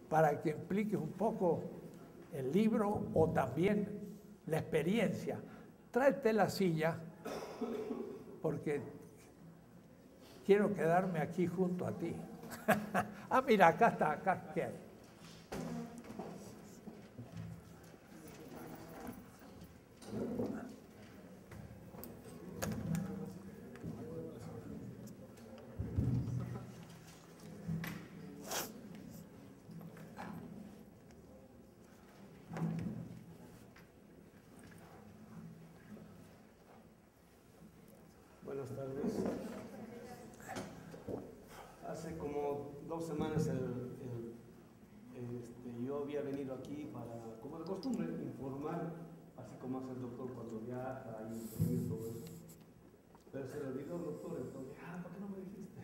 para que expliques un poco el libro o también la experiencia. Tráete la silla porque quiero quedarme aquí junto a ti. Ah, mira, acá está, acá ¿qué hay? Buenas tardes. Hace como 2 semanas yo había venido aquí para, como de costumbre, informar, así como hace el doctor cuando viaja y todo eso. Pero se le olvidó el doctor, entonces, ¿por qué no me dijiste?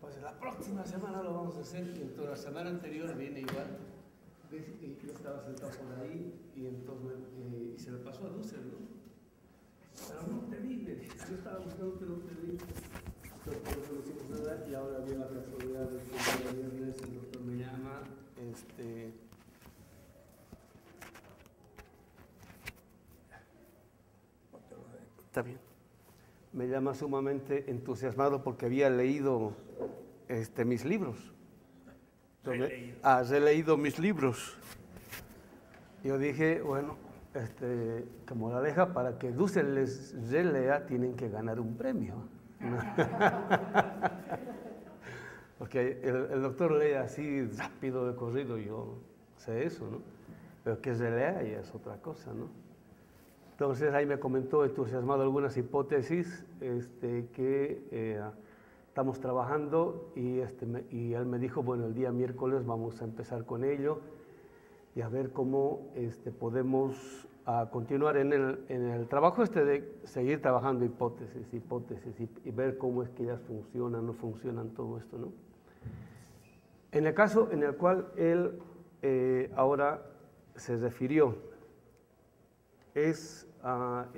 Pues la próxima semana lo vamos a hacer, y entonces la semana anterior viene igual. Y yo estaba sentado por ahí y entonces y se le pasó a Dussel, ¿no? Pero no te vi, me dice. Yo estaba buscando que no te vi. Entonces, por eso no hicimos nada y ahora viene la casualidad de que el viernes el doctor me llama. Está bien. Me llama sumamente entusiasmado porque había leído mis libros. Has leído mis libros. Yo dije, bueno, como la deja para que Dussel les relea, tienen que ganar un premio. Porque el doctor lee así rápido de corrido, yo sé eso, ¿no? Pero que se lea ya es otra cosa, ¿no? Entonces ahí me comentó entusiasmado algunas hipótesis que estamos trabajando y él me dijo, bueno, el día miércoles vamos a empezar con ello y a ver cómo podemos continuar en el trabajo de seguir trabajando hipótesis y ver cómo es que ellas funcionan, no funcionan, todo esto, ¿no? En el caso en el cual él ahora se refirió, es el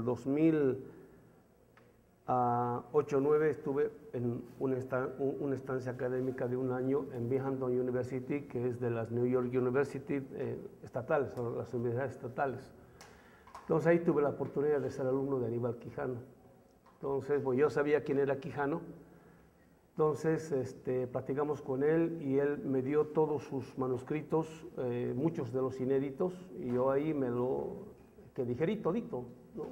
2008-9 estuve en una estancia académica de 1 año en Binghamton University, que es de las New York University estatales, o las universidades estatales. Entonces ahí tuve la oportunidad de ser alumno de Aníbal Quijano. Entonces, pues, yo sabía quién era Quijano. Entonces, platicamos con él y él me dio todos sus manuscritos, muchos de los inéditos, y yo ahí que digerí todito, ¿no?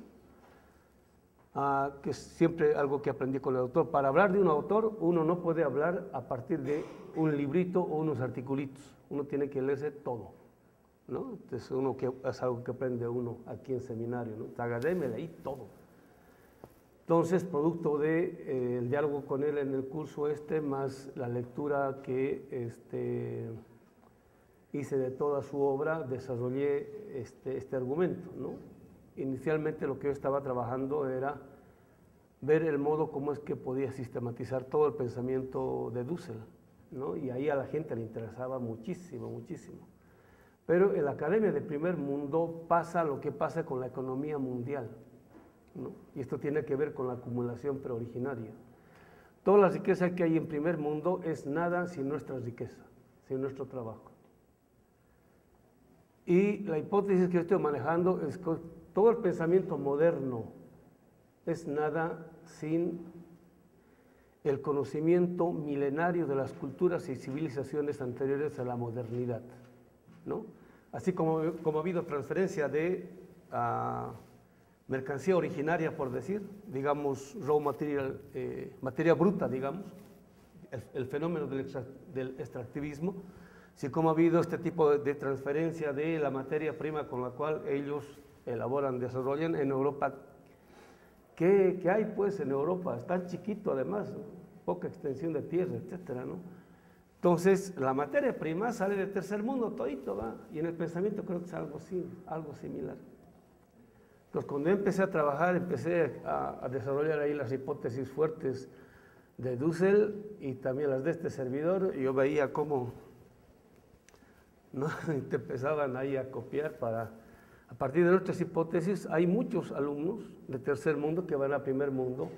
Que es siempre algo que aprendí con el autor. Para hablar de un autor, uno no puede hablar a partir de un librito o unos articulitos. Uno tiene que leerse todo, ¿no? Entonces, es algo que aprende uno aquí en seminario, ¿no? Agarré, me leí todo. Entonces, producto del diálogo con él en el curso más la lectura que hice de toda su obra, desarrollé este argumento, ¿no? Inicialmente lo que yo estaba trabajando era ver el modo cómo es que podía sistematizar todo el pensamiento de Dussel, ¿no? Y ahí a la gente le interesaba muchísimo, muchísimo. Pero en la academia de primer mundo pasa lo que pasa con la economía mundial, ¿no? Y esto tiene que ver con la acumulación preoriginaria. Toda la riqueza que hay en primer mundo es nada sin nuestra riqueza, sin nuestro trabajo. Y la hipótesis que yo estoy manejando es que todo el pensamiento moderno es nada sin el conocimiento milenario de las culturas y civilizaciones anteriores a la modernidad, ¿no? Así como ha habido transferencia de mercancía originaria, por decir, digamos, raw material, materia bruta, digamos, el fenómeno del extractivismo, así como ha habido este tipo de transferencia de la materia prima con la cual ellos elaboran, desarrollan en Europa. ¿Qué hay pues en Europa? Es tan chiquito además, poca extensión de tierra, etcétera, ¿no? Entonces, la materia prima sale del tercer mundo, todito, ¿va? Y en el pensamiento creo que es algo así, algo similar. Entonces, cuando yo empecé a trabajar, empecé a desarrollar ahí las hipótesis fuertes de Dussel y también las de este servidor, y yo veía cómo, ¿no? te empezaban ahí a copiar a partir de nuestras hipótesis. Hay muchos alumnos de tercer mundo que van a primer mundo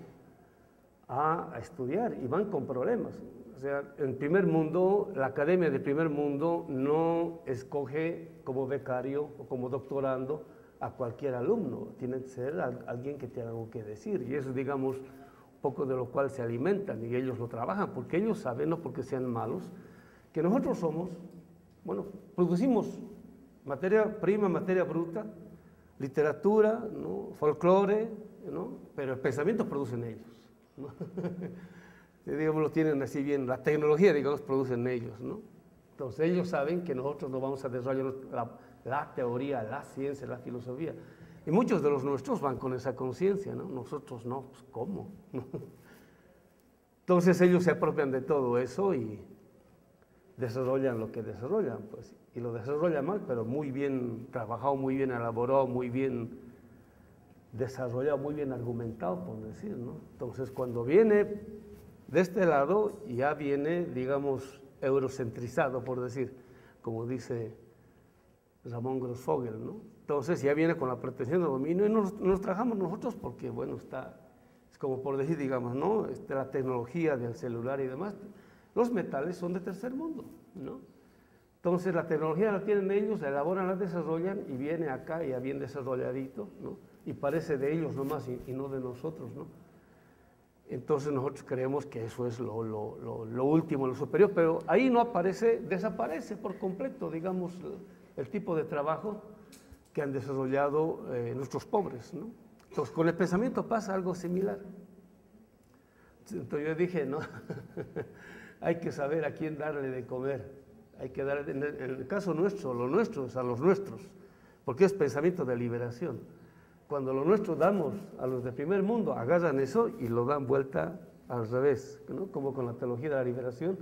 a estudiar y van con problemas. O sea, en primer mundo, la academia del primer mundo no escoge como becario o como doctorando a cualquier alumno, tiene que ser alguien que tenga algo que decir, y eso, digamos, un poco de lo cual se alimentan y ellos lo trabajan, porque ellos saben, no porque sean malos, que nosotros somos, bueno, producimos materia prima, materia bruta, literatura, ¿no? Folclore, ¿no? Pero el pensamiento producen ellos, ¿no? Digamos, lo tienen así bien, la tecnología, digamos, producen ellos, ¿no? Entonces ellos saben que nosotros no vamos a desarrollar la teoría, la ciencia, la filosofía. Y muchos de los nuestros van con esa conciencia, ¿no? Nosotros no, pues ¿cómo? Entonces ellos se apropian de todo eso y desarrollan lo que desarrollan, pues, y lo desarrollan mal, pero muy bien trabajado, muy bien elaborado, muy bien desarrollado, muy bien argumentado, por decir, ¿no? Entonces cuando viene de este lado, ya viene, digamos, eurocentrizado, por decir, como dice Ramón Grossfogel, ¿no? Entonces ya viene con la pretensión de dominio y nos trabajamos nosotros porque, bueno, es como por decir, digamos, ¿no? La tecnología del celular y demás, los metales son de tercer mundo, ¿no? Entonces la tecnología la tienen ellos, la elaboran, la desarrollan y viene acá ya bien desarrolladito, ¿no? Y parece de ellos nomás y no de nosotros, ¿no? Entonces nosotros creemos que eso es lo último, lo superior, pero ahí no aparece, desaparece por completo, digamos, el tipo de trabajo que han desarrollado nuestros pobres, ¿no? Entonces con el pensamiento pasa algo similar. Entonces yo dije, no, hay que saber a quién darle de comer, hay que darle, en el caso nuestro, los nuestros, a los nuestros, porque es pensamiento de liberación. Cuando lo nuestro damos a los de primer mundo, agarran eso y lo dan vuelta al revés, ¿no? Como con la teología de la liberación.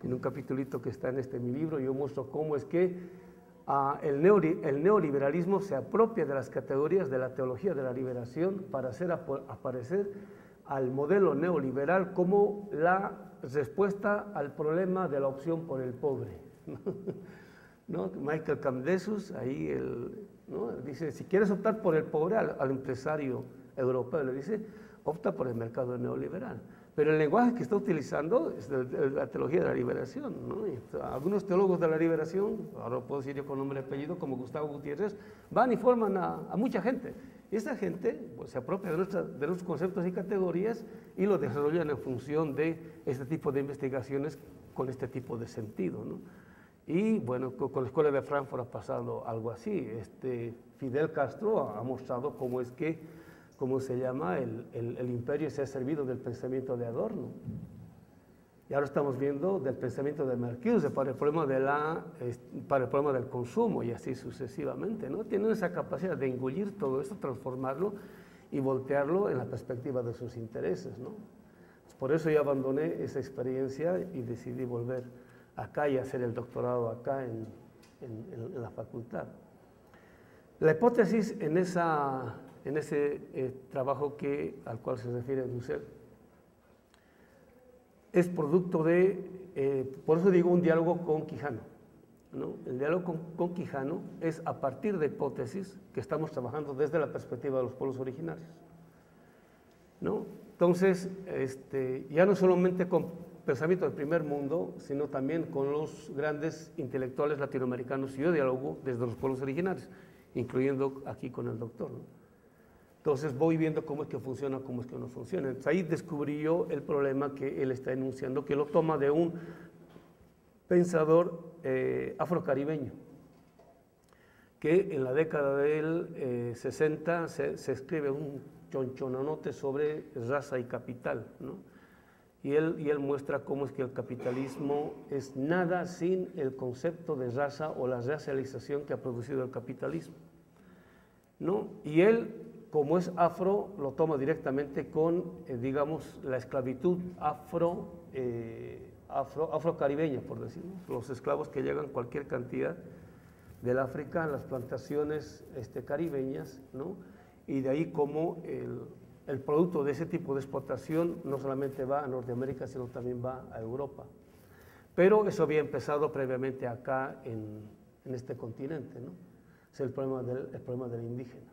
En un capitulito que está en mi libro, yo muestro cómo es que el neoliberalismo se apropia de las categorías de la teología de la liberación para hacer aparecer al modelo neoliberal como la respuesta al problema de la opción por el pobre, ¿no? Michael Camdesus, ahí ¿no? Dice, si quieres optar por el pobre al empresario europeo, le dice, opta por el mercado neoliberal. Pero el lenguaje que está utilizando es de la teología de la liberación, ¿no? Y algunos teólogos de la liberación, ahora puedo decir yo con nombre y apellido, como Gustavo Gutiérrez, van y forman a mucha gente. Y esa gente pues, se apropia de nuestros conceptos y categorías y lo desarrollan en función de este tipo de investigaciones con este tipo de sentido, ¿no? Y bueno, con la Escuela de Frankfurt ha pasado algo así. Fidel Castro ha mostrado cómo es que, ¿cómo se llama? El imperio se ha servido del pensamiento de Adorno. Y ahora estamos viendo del pensamiento de Marcuse para el problema, para el problema del consumo y así sucesivamente, ¿no? Tienen esa capacidad de engullir todo esto, transformarlo y voltearlo en la perspectiva de sus intereses, ¿no? Por eso yo abandoné esa experiencia y decidí volver acá y hacer el doctorado acá en la facultad. La hipótesis en ese trabajo al cual se refiere Dussel es producto por eso digo un diálogo con Quijano, ¿no? El diálogo con Quijano es a partir de hipótesis que estamos trabajando desde la perspectiva de los pueblos originarios, ¿no? Entonces, ya no solamente con pensamiento del primer mundo, sino también con los grandes intelectuales latinoamericanos, y yo dialogo desde los pueblos originarios, incluyendo aquí con el doctor, ¿no? Entonces voy viendo cómo es que funciona, cómo es que no funciona. Entonces ahí descubrí yo el problema que él está enunciando, que lo toma de un pensador afrocaribeño, que en la década del 60 se escribe un chonchononote sobre raza y capital, ¿no? Y él muestra cómo es que el capitalismo es nada sin el concepto de raza o la racialización que ha producido el capitalismo, ¿no? Y él, como es afro, lo toma directamente con, digamos, la esclavitud afrocaribeña, por decirlo. Los esclavos que llegan cualquier cantidad del África, las plantaciones caribeñas, ¿no? Y de ahí como el producto de ese tipo de explotación no solamente va a Norteamérica, sino también va a Europa. Pero eso había empezado previamente acá en este continente, ¿no? Es el problema del indígena.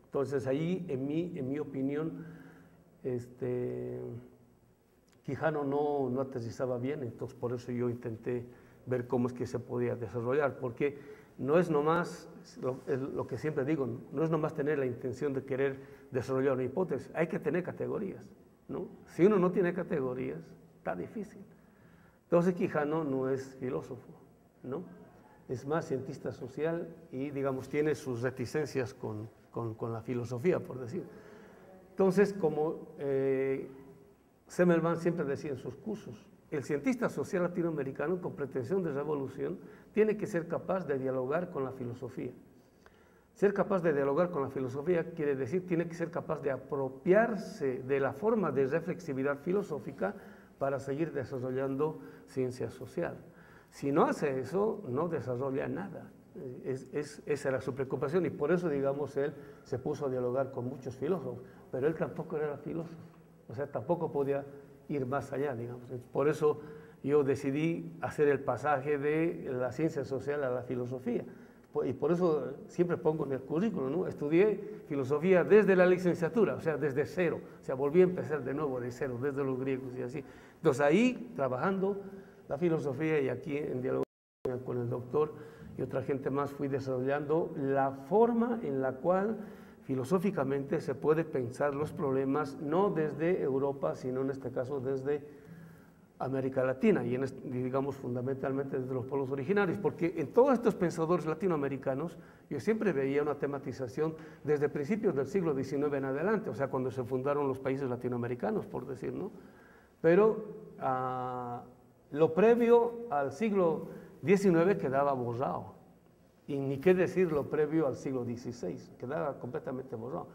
Entonces ahí, en mi opinión, Quijano no aterrizaba bien, entonces por eso yo intenté ver cómo es que se podía desarrollar, porque no es nomás, lo que siempre digo, no es nomás tener la intención de querer desarrollar una hipótesis, hay que tener categorías, ¿no? Si uno no tiene categorías, está difícil. Entonces Quijano no es filósofo, ¿no? Es más cientista social y, digamos, tiene sus reticencias con la filosofía, por decir. Entonces, como Semmelweis siempre decía en sus cursos, el cientista social latinoamericano con pretensión de revolución tiene que ser capaz de dialogar con la filosofía. Ser capaz de dialogar con la filosofía quiere decir, tiene que ser capaz de apropiarse de la forma de reflexividad filosófica para seguir desarrollando ciencia social. Si no hace eso, no desarrolla nada. Esa era su preocupación y por eso, digamos, él se puso a dialogar con muchos filósofos, pero él tampoco era filósofo, o sea, tampoco podía ir más allá, digamos. Por eso yo decidí hacer el pasaje de la ciencia social a la filosofía. Y por eso siempre pongo en el currículum, ¿no? Estudié filosofía desde la licenciatura, o sea, desde cero. O sea, volví a empezar de nuevo de cero, desde los griegos y así. Entonces ahí, trabajando la filosofía y aquí en diálogo con el doctor y otra gente más, fui desarrollando la forma en la cual filosóficamente se puede pensar los problemas, no desde Europa, sino en este caso desde América Latina y digamos fundamentalmente desde los pueblos originarios, porque en todos estos pensadores latinoamericanos yo siempre veía una tematización desde principios del siglo XIX en adelante, o sea, cuando se fundaron los países latinoamericanos, por decir, ¿no? Pero lo previo al siglo XIX quedaba borrado, y ni qué decir lo previo al siglo XVI, quedaba completamente borrado,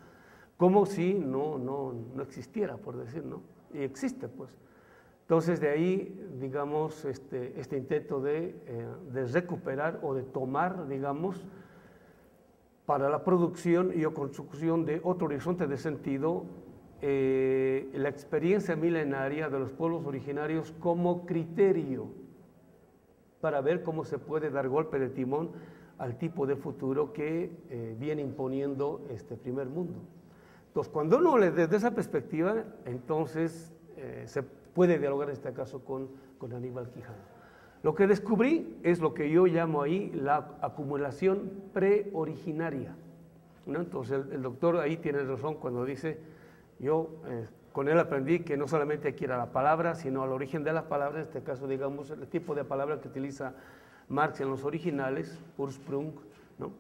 como si no existiera, por decir, ¿no? Y existe, pues. Entonces, de ahí, digamos, este intento de recuperar o de tomar, digamos, para la producción y o construcción de otro horizonte de sentido, la experiencia milenaria de los pueblos originarios como criterio para ver cómo se puede dar golpe de timón al tipo de futuro que viene imponiendo este primer mundo. Entonces, cuando uno le desde esa perspectiva, entonces se puede dialogar en este caso con Aníbal Quijano. Lo que descubrí es lo que yo llamo ahí la acumulación preoriginaria, ¿no? Entonces el doctor ahí tiene razón cuando dice, yo con él aprendí que no solamente hay que ir a la palabra, sino al origen de las palabras, en este caso, digamos, el tipo de palabra que utiliza Marx en los originales, Ursprung, ¿no?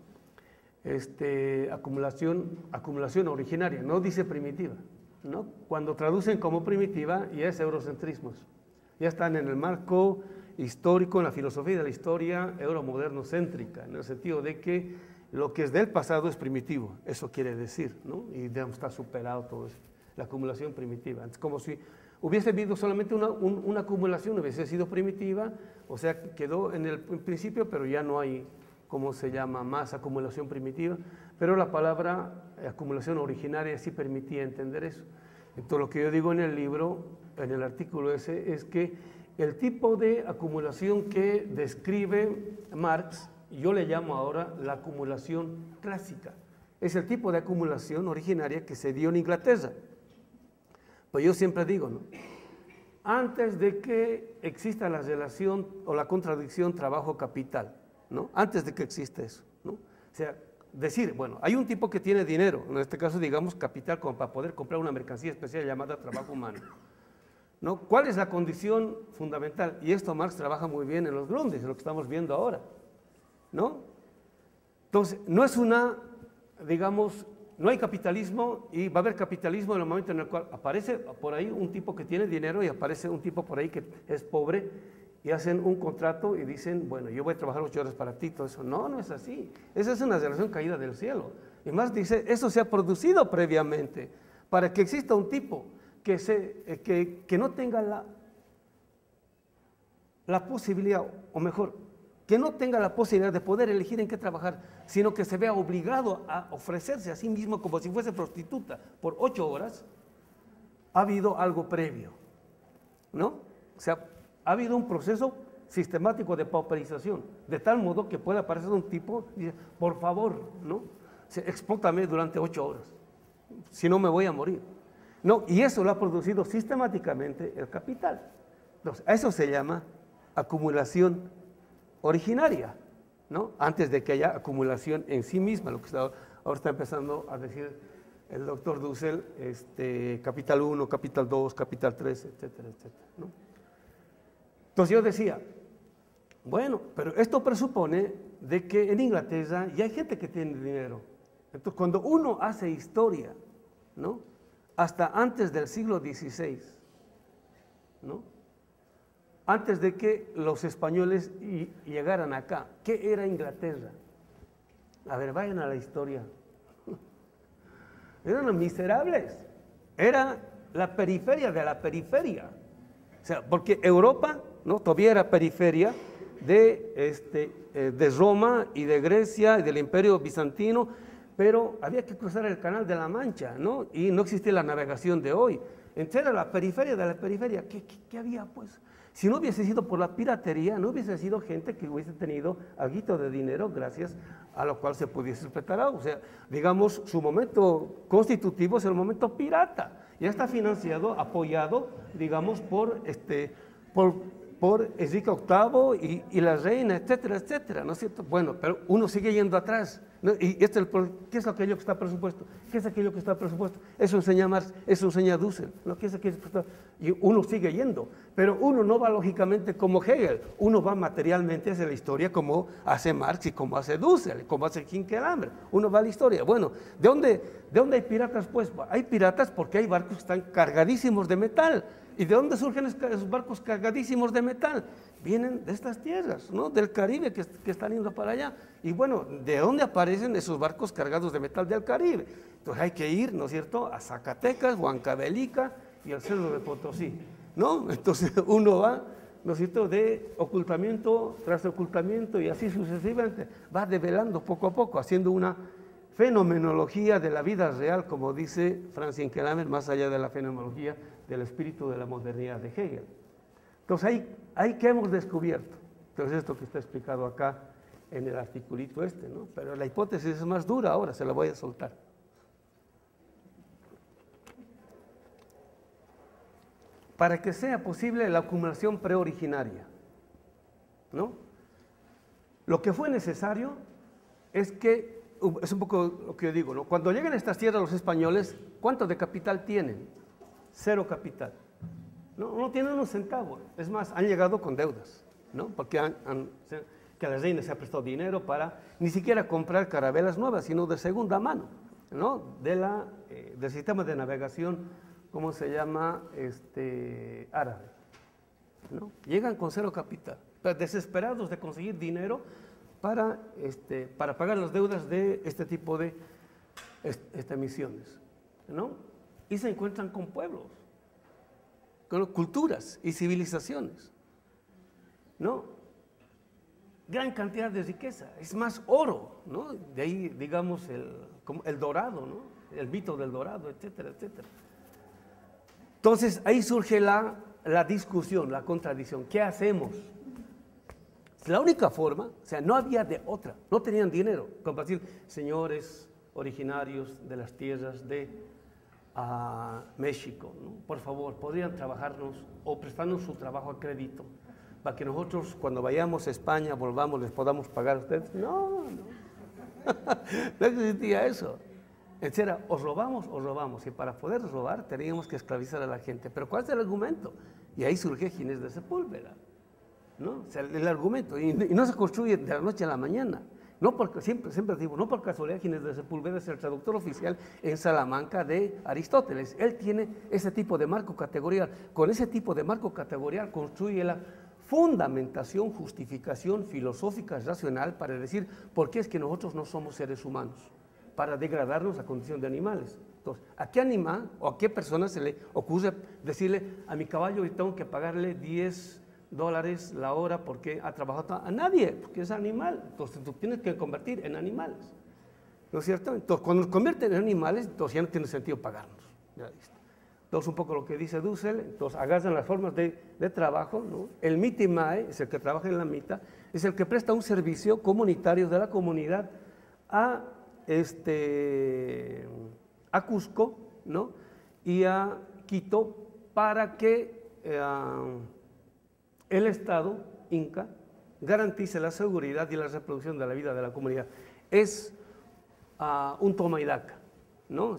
Acumulación originaria, no dice primitiva, ¿no? Cuando traducen como primitiva ya es eurocentrismo, ya están en el marco histórico, en la filosofía de la historia euromoderno-céntrica, en el sentido de que lo que es del pasado es primitivo, eso quiere decir, ¿no? Y digamos, está superado todo eso, la acumulación primitiva. Es como si hubiese habido solamente una acumulación, hubiese sido primitiva, o sea, quedó en el principio, pero ya no hay, ¿cómo se llama?, más acumulación primitiva, pero la palabra acumulación originaria sí permitía entender eso. Entonces, lo que yo digo en el libro, en el artículo ese, es que el tipo de acumulación que describe Marx, yo le llamo ahora la acumulación clásica. Es el tipo de acumulación originaria que se dio en Inglaterra. Pues yo siempre digo, ¿no?, antes de que exista la relación o la contradicción trabajo-capital, ¿no?, antes de que exista eso, ¿no?, o sea, decir, bueno, hay un tipo que tiene dinero, en este caso digamos capital, como para poder comprar una mercancía especial llamada trabajo humano, ¿no? ¿Cuál es la condición fundamental? Y esto Marx trabaja muy bien en los Grundrisse, lo que estamos viendo ahora, ¿no? Entonces, no es digamos, no hay capitalismo y va a haber capitalismo en el momento en el cual aparece por ahí un tipo que tiene dinero y aparece un tipo por ahí que es pobre y hacen un contrato y dicen, bueno, yo voy a trabajar 8 horas para ti, todo eso. No, no es así. Esa es una relación caída del cielo. Y más dice, eso se ha producido previamente para que exista un tipo que no tenga la posibilidad, o mejor, que no tenga la posibilidad de poder elegir en qué trabajar, sino que se vea obligado a ofrecerse a sí mismo como si fuese prostituta por 8 horas, ha habido algo previo, ¿no? O sea, ha habido un proceso sistemático de pauperización, de tal modo que puede aparecer un tipo y dice, por favor, ¿no?, explótame durante 8 horas, si no me voy a morir. ¿no? Y eso lo ha producido sistemáticamente el capital. Entonces, a eso se llama acumulación originaria, ¿no? Antes de que haya acumulación en sí misma, lo que ahora está empezando a decir el doctor Dussel, capital 1, capital 2, capital 3, etcétera, etcétera, ¿no? Entonces yo decía, bueno, pero esto presupone de que en Inglaterra ya hay gente que tiene dinero. Entonces cuando uno hace historia, ¿no? Hasta antes del siglo XVI, ¿no? Antes de que los españoles llegaran acá, ¿qué era Inglaterra? A ver, vayan a la historia. Eran los miserables, era la periferia de la periferia. O sea, porque Europa, ¿no? Todavía era periferia de Roma y de Grecia y del Imperio Bizantino, pero había que cruzar el Canal de la Mancha, ¿no? Y no existía la navegación de hoy. Entonces era la periferia de la periferia. ¿Qué había, pues? Si no hubiese sido por la piratería, no hubiese sido gente que hubiese tenido algo de dinero gracias a lo cual se pudiese respetar. O sea, digamos, su momento constitutivo es el momento pirata. Ya está financiado, apoyado, digamos, por Enrique VIII y la reina, etcétera, etcétera, ¿no es cierto? Bueno, pero uno sigue yendo atrás, ¿no? ¿Y ¿qué es aquello que está presupuesto? ¿Qué es aquello que está presupuesto? Eso enseña Marx, eso enseña Dussel, ¿no? ¿Qué es aquello que está? Y uno sigue yendo, pero uno no va lógicamente como Hegel, uno va materialmente hacia la historia como hace Marx y como hace Dussel, como hace Quinquelambre, uno va a la historia. Bueno, ¿de dónde hay piratas? Pues hay piratas porque hay barcos que están cargadísimos de metal. ¿Y de dónde surgen esos barcos cargadísimos de metal? Vienen de estas tierras, ¿no? Del Caribe que están yendo para allá. Y bueno, ¿de dónde aparecen esos barcos cargados de metal del Caribe? Entonces hay que ir, ¿no es cierto?, a Zacatecas, Huancavelica y al Cerro de Potosí, ¿no? Entonces uno va, ¿no es cierto?, de ocultamiento tras ocultamiento y así sucesivamente, va develando poco a poco, haciendo una fenomenología de la vida real, como dice Franz Quinquelambre, más allá de la fenomenología del espíritu de la modernidad de Hegel. Entonces, ahí que hemos descubierto. Entonces, esto que está explicado acá en el articulito ¿no? Pero la hipótesis es más dura ahora, se la voy a soltar. Para que sea posible la acumulación preoriginaria, ¿no? Lo que fue necesario es que, es un poco lo que yo digo, ¿no? Cuando llegan a estas tierras los españoles, ¿cuánto de capital tienen? Cero capital. No tienen un centavo. Es más, han llegado con deudas, ¿no? Porque que a la reina se ha prestado dinero para ni siquiera comprar carabelas nuevas, sino de segunda mano, ¿no? Del sistema de navegación, ¿cómo se llama? Árabe, ¿no? Llegan con cero capital, pero desesperados de conseguir dinero para pagar las deudas de este tipo de misiones, ¿no? Y se encuentran con pueblos, con culturas y civilizaciones, ¿no? Gran cantidad de riqueza, es más oro, ¿no? De ahí, digamos, el dorado, ¿no? El mito del dorado, etcétera, etcétera. Entonces, ahí surge la discusión, la contradicción. ¿Qué hacemos? La única forma, o sea, no había de otra, no tenían dinero, como decir, señores originarios de las tierras de México, ¿no? Por favor, podrían trabajarnos o prestarnos su trabajo a crédito para que nosotros cuando vayamos a España, volvamos, les podamos pagar a ustedes. No no existía eso. Entonces o robamos, y para poder robar teníamos que esclavizar a la gente. Pero ¿cuál es el argumento? Y ahí surge Ginés de Sepúlveda, ¿no? O sea, el argumento, y no se construye de la noche a la mañana. No porque, siempre digo, no por casualidad Ginés de Sepúlveda es el traductor oficial en Salamanca de Aristóteles. Él tiene ese tipo de marco categorial. Con ese tipo de marco categorial construye la fundamentación, justificación filosófica, racional para decir por qué es que nosotros no somos seres humanos, para degradarnos a condición de animales. Entonces, ¿a qué animal o a qué persona se le ocurre decirle a mi caballo y tengo que pagarle $10 la hora porque ha trabajado? A nadie, porque es animal. Entonces tú tienes que convertir en animales, ¿no es cierto? Entonces cuando nos convierten en animales, entonces ya no tiene sentido pagarnos. Ya listo. Entonces un poco lo que dice Dussel, entonces agarran las formas de trabajo, ¿no? El mitimae es el que trabaja en la mita, es el que presta un servicio comunitario de la comunidad a Cusco, ¿no? y a Quito para que el Estado inca garantice la seguridad y la reproducción de la vida de la comunidad. Es un toma y daca, ¿no?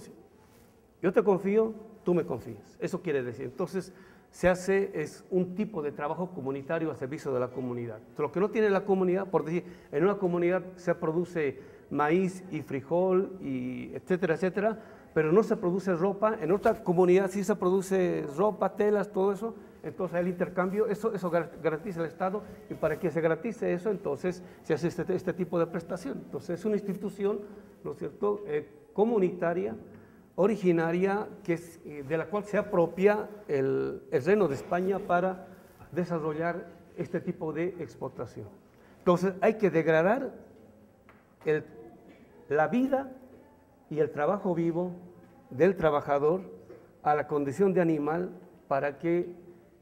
Yo te confío, tú me confías. Eso quiere decir. Entonces, es un tipo de trabajo comunitario a servicio de la comunidad. Lo que no tiene la comunidad, por decir, en una comunidad se produce maíz y frijol, y etcétera, etcétera, pero no se produce ropa. En otra comunidad sí se produce ropa, telas, todo eso. Entonces el intercambio, eso garantiza el Estado, y para que se garantice eso, entonces se hace este tipo de prestación. Entonces es una institución, ¿no es cierto?, comunitaria, originaria, de la cual se apropia el Reino de España para desarrollar este tipo de explotación. Entonces hay que degradar la vida y el trabajo vivo del trabajador a la condición de animal para que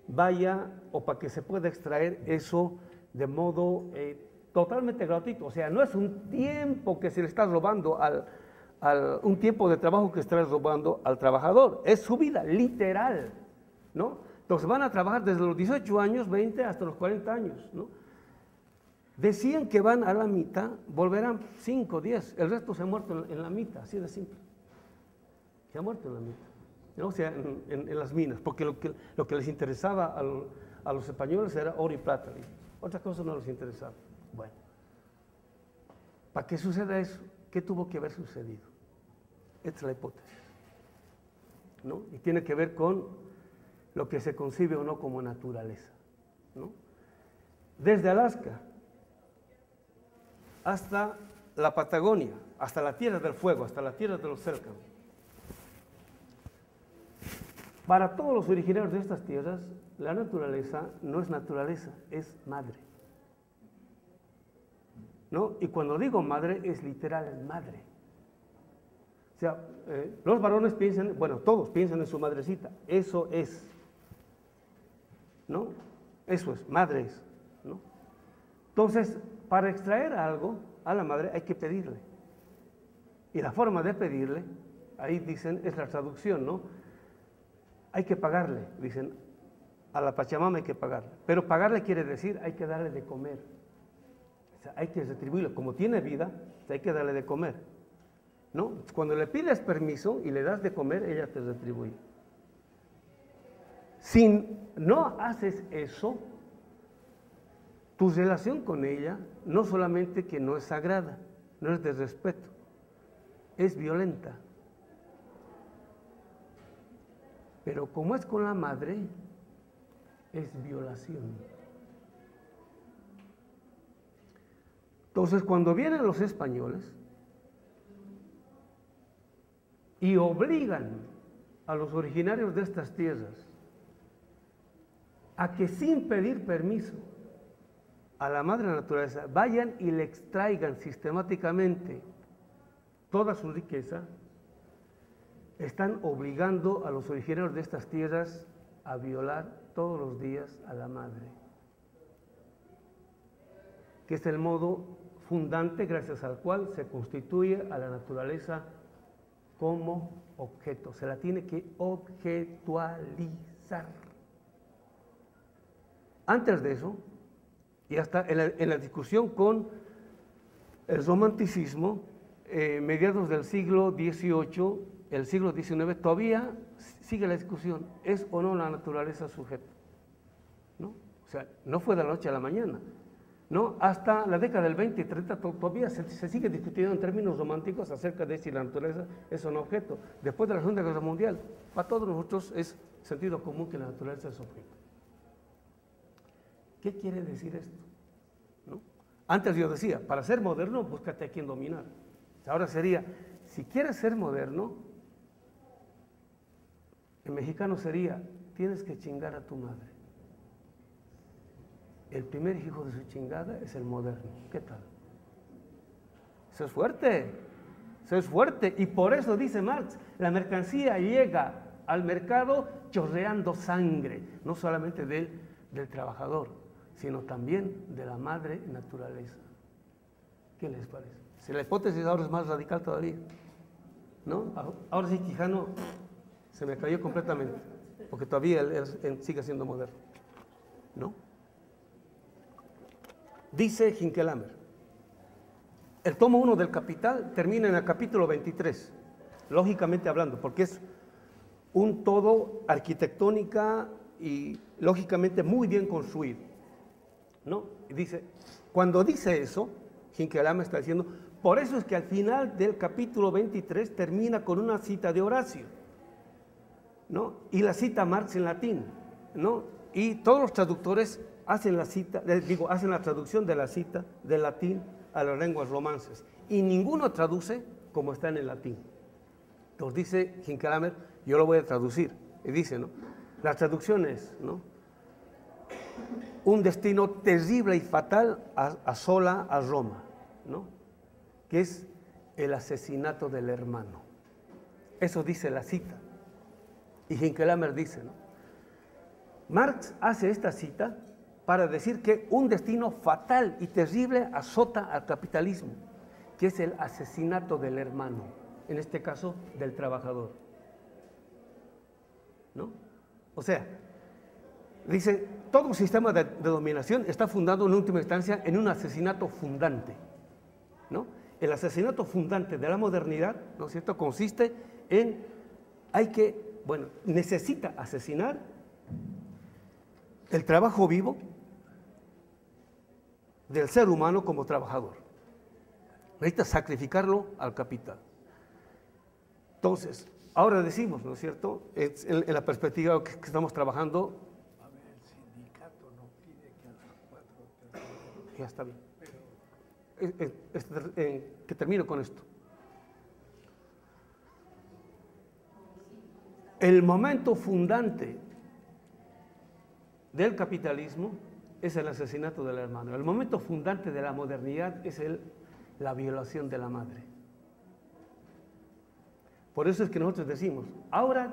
vaya o para que se pueda extraer eso de modo totalmente gratuito. O sea, no es un tiempo que se le está robando un tiempo de trabajo que está robando al trabajador, es su vida, literal, ¿no? Entonces van a trabajar desde los 18 años, 20 hasta los 40 años, ¿no? Decían que van a la mitad, volverán 5, 10, el resto se ha muerto en la mitad, así de simple. Se ha muerto en la mitad, ¿no? O sea, en las minas, porque lo que les interesaba a los españoles era oro y plata, otra cosa no les interesaba. Bueno, para que suceda eso, ¿qué tuvo que haber sucedido? Esta es la hipótesis, ¿no? Y tiene que ver con lo que se concibe o no como naturaleza, ¿no? Desde Alaska hasta la Patagonia, hasta la Tierra del Fuego, hasta la Tierra de los Cercanos. Para todos los originarios de estas tierras, la naturaleza no es naturaleza, es madre, ¿no? Y cuando digo madre, es literal madre. O sea, los varones piensan, bueno, todos piensan en su madrecita, eso es, ¿no? Eso es, madre es, ¿no? Entonces, para extraer algo a la madre hay que pedirle. Y la forma de pedirle, ahí dicen, es la traducción, ¿no? Hay que pagarle, dicen, a la Pachamama hay que pagarle. Pero pagarle quiere decir, hay que darle de comer. O sea, hay que retribuirle. Como tiene vida, hay que darle de comer, ¿no? Cuando le pides permiso y le das de comer, ella te retribuye. Si no haces eso, tu relación con ella no solamente que no es sagrada, no es de respeto, es violenta. Pero como es con la madre, es violación. Entonces, cuando vienen los españoles y obligan a los originarios de estas tierras a que sin pedir permiso a la madre naturaleza vayan y le extraigan sistemáticamente toda su riqueza, están obligando a los originarios de estas tierras a violar todos los días a la madre, que es el modo fundante gracias al cual se constituye a la naturaleza como objeto, se la tiene que objetualizar. Antes de eso, y hasta en la discusión con el romanticismo, mediados del siglo XVIII, el siglo XIX, todavía sigue la discusión, ¿es o no la naturaleza sujeto? ¿No? O sea, no fue de la noche a la mañana, ¿no? Hasta la década del 20 y 30 todavía se sigue discutiendo en términos románticos acerca de si la naturaleza es o no objeto. Después de la Segunda Guerra Mundial, para todos nosotros es sentido común que la naturaleza es objeto. ¿Qué quiere decir esto? ¿No? Antes yo decía, para ser moderno, búscate a quien dominar. Ahora sería, si quieres ser moderno, en mexicano sería, tienes que chingar a tu madre. El primer hijo de su chingada es el moderno. ¿Qué tal? Eso es fuerte, eso es fuerte. Y por eso dice Marx, la mercancía llega al mercado chorreando sangre, no solamente del trabajador, sino también de la madre naturaleza. ¿Qué les parece? Si la hipótesis ahora es más radical todavía, ¿no? Ahora sí Quijano Se me cayó completamente, porque todavía él sigue siendo moderno, ¿no? Dice Hinckelammer, el tomo 1 del Capital termina en el capítulo 23, lógicamente hablando, porque es un todo arquitectónica y lógicamente muy bien construido, ¿no? Y dice, cuando dice eso, Hinckelammer está diciendo, por eso es que al final del capítulo 23 termina con una cita de Horacio, ¿no? Y la cita Marx en latín, ¿no? Y todos los traductores hacen hacen la traducción de la cita del latín a las lenguas romances, y ninguno traduce como está en el latín. Entonces dice Hinckelammer, yo lo voy a traducir, y dice, ¿no? La traducción es, ¿no? Un destino terrible y fatal asola a Roma, ¿no? Que es el asesinato del hermano. Eso dice la cita. Y Hinckelammer dice, ¿no? Marx hace esta cita para decir que un destino fatal y terrible azota al capitalismo, que es el asesinato del hermano, en este caso del trabajador, ¿no? O sea, dice, todo sistema de dominación está fundado en última instancia en un asesinato fundante, ¿no? El asesinato fundante de la modernidad, ¿no es cierto?, consiste en, necesita asesinar el trabajo vivo del ser humano como trabajador. Necesita sacrificarlo al capital. Entonces, ahora decimos, ¿no es cierto?, en la perspectiva que estamos trabajando. A ver, el sindicato no pide que a las 4 Ya está bien. Que termino con esto. El momento fundante del capitalismo es el asesinato del hermano. El momento fundante de la modernidad es la violación de la madre. Por eso es que nosotros decimos, ahora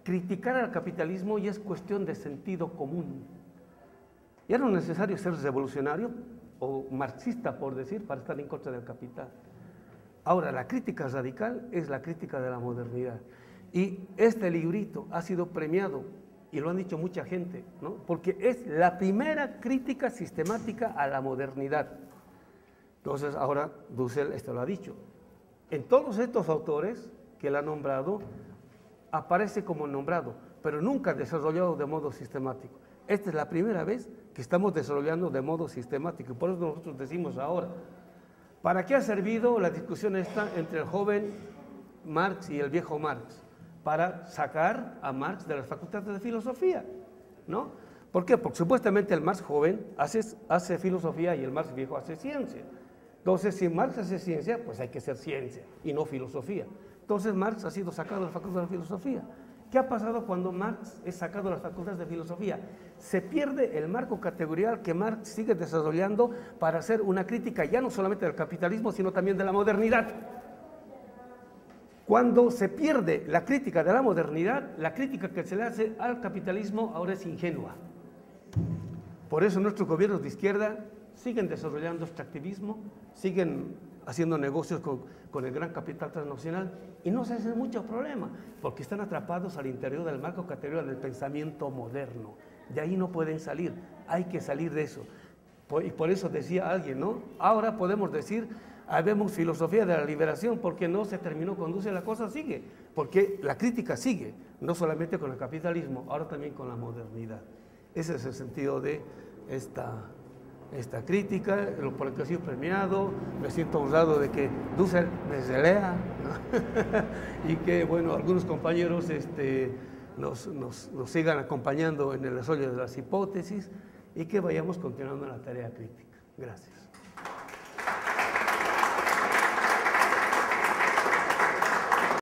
criticar al capitalismo ya es cuestión de sentido común. Ya no es necesario ser revolucionario o marxista, por decir, para estar en contra del capital. Ahora, la crítica radical es la crítica de la modernidad. Y este librito ha sido premiado, y lo han dicho mucha gente, ¿no? Porque es la primera crítica sistemática a la modernidad. Entonces, ahora Dussel esto lo ha dicho. En todos estos autores que él ha nombrado, aparece como nombrado, pero nunca desarrollado de modo sistemático. Esta es la primera vez que estamos desarrollando de modo sistemático, y por eso nosotros decimos ahora, ¿para qué ha servido la discusión esta entre el joven Marx y el viejo Marx? Para sacar a Marx de las facultades de filosofía, ¿no? ¿Por qué? Porque supuestamente el Marx joven hace filosofía y el Marx viejo hace ciencia. Entonces, si Marx hace ciencia, pues hay que hacer ciencia y no filosofía. Entonces, Marx ha sido sacado de las facultades de filosofía. ¿Qué ha pasado cuando Marx es sacado de las facultades de filosofía? Se pierde el marco categorial que Marx sigue desarrollando para hacer una crítica ya no solamente del capitalismo, sino también de la modernidad. Cuando se pierde la crítica de la modernidad, la crítica que se le hace al capitalismo ahora es ingenua. Por eso nuestros gobiernos de izquierda siguen desarrollando extractivismo, siguen haciendo negocios con el gran capital transnacional y no se hacen mucho problema, porque están atrapados al interior del marco categorial del pensamiento moderno. De ahí no pueden salir, hay que salir de eso. Y por eso decía alguien, ¿no? Ahora podemos decir, habemos filosofía de la liberación, porque no se terminó con Dussel, la cosa sigue, porque la crítica sigue, no solamente con el capitalismo, ahora también con la modernidad. Ese es el sentido de esta crítica, por el que he sido premiado. Me siento honrado de que Dussel me lea, ¿no? Y que, bueno, algunos compañeros nos sigan acompañando en el desarrollo de las hipótesis y que vayamos continuando en la tarea crítica. Gracias.